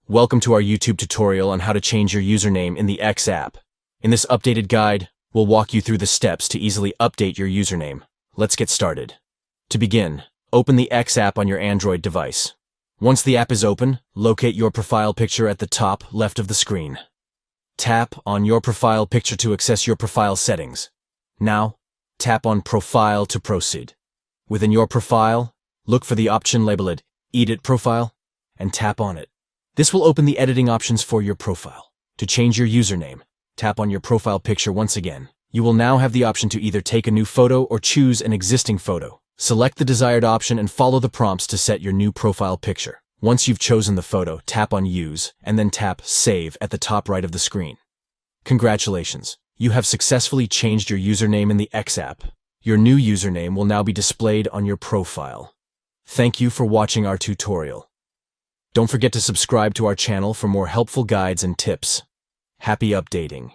Welcome to our YouTube tutorial on how to change your username in the X app. In this updated guide, we'll walk you through the steps to easily update your username. Let's get started. To begin, open the X app on your Android device. Once the app is open, locate your profile picture at the top left of the screen. Tap on your profile picture to access your profile settings. Now, tap on Profile to proceed. Within your profile, look for the option labeled Edit Profile and tap on it. This will open the editing options for your profile. To change your username, tap on your profile picture once again. You will now have the option to either take a new photo or choose an existing photo. Select the desired option and follow the prompts to set your new profile picture. Once you've chosen the photo, tap on Use and then tap Save at the top right of the screen. Congratulations! You have successfully changed your username in the X app. Your new username will now be displayed on your profile. Thank you for watching our tutorial. Don't forget to subscribe to our channel for more helpful guides and tips. Happy updating!